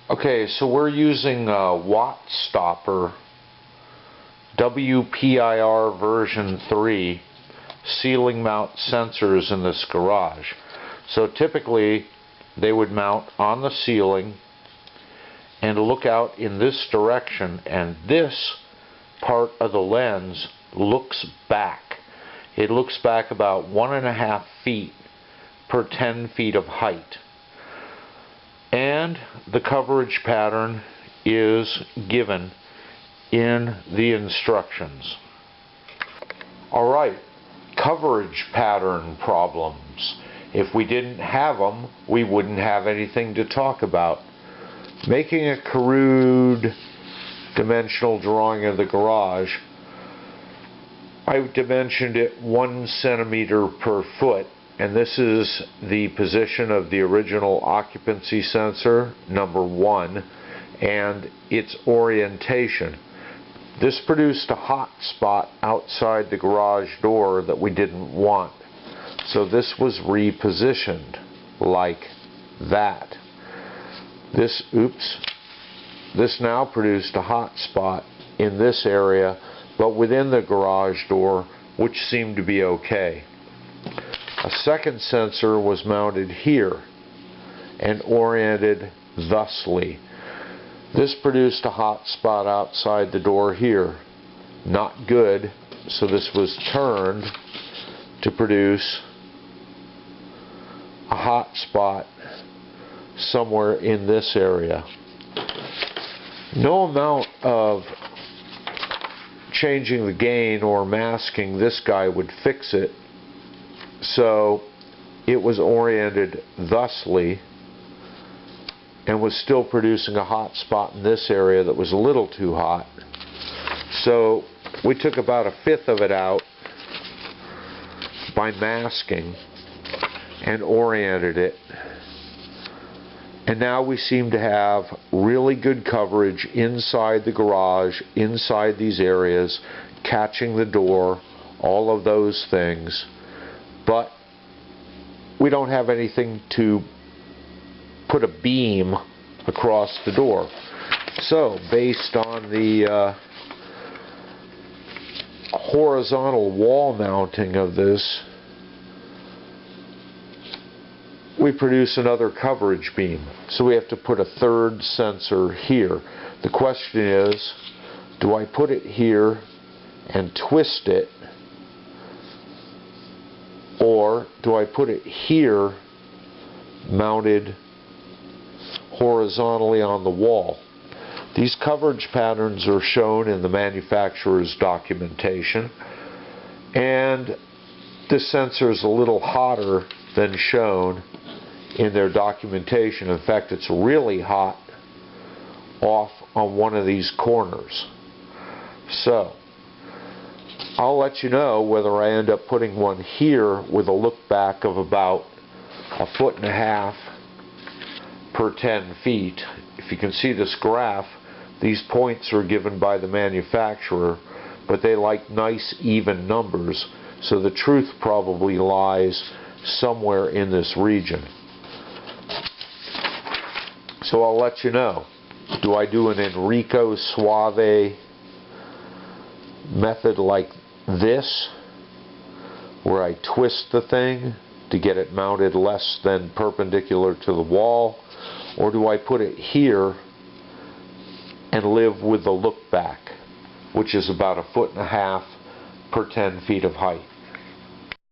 Okay, so we're using Wattstopper WPIR version 3 ceiling mount sensors in this garage. So typically they would mount on the ceiling and look out in this direction, and this part of the lens looks back. It looks back about 1.5 feet per 10 feet of height. And the coverage pattern is given in the instructions. Alright, coverage pattern problems. If we didn't have them, we wouldn't have anything to talk about. Making a crude dimensional drawing of the garage, I dimensioned it 1 centimeter per foot, and this is the position of the original occupancy sensor, number 1, and its orientation. This produced a hot spot outside the garage door that we didn't want. So this was repositioned like that. This now produced a hot spot in this area, but within the garage door, which seemed to be okay. A second sensor was mounted here and oriented thusly. This produced a hot spot outside the door here. Not good, so this was turned to produce a hot spot somewhere in this area. No amount of changing the gain or masking this guy would fix it. So it was oriented thusly and was still producing a hot spot in this area that was a little too hot. So we took about 1/5 of it out by masking and oriented it. And now we seem to have really good coverage inside the garage, inside these areas, catching the door, all of those things. But we don't have anything to put a beam across the door. So based on the horizontal wall mounting of this, we produce another coverage beam. So we have to put a third sensor here. The question is, do I put it here and twist it, or do I put it here mounted horizontally on the wall? These coverage patterns are shown in the manufacturer's documentation, and this sensor is a little hotter than shown in their documentation. In fact, it's really hot off on one of these corners. So I'll let you know whether I end up putting one here with a look back of about 1.5 feet per 10 feet. If you can see this graph, these points are given by the manufacturer, but they like nice even numbers, so the truth probably lies somewhere in this region. So I'll let you know. Do I do an Enrico Suave method like this, where I twist the thing to get it mounted less than perpendicular to the wall, or do I put it here and live with the look back, which is about 1.5 feet per 10 feet of height?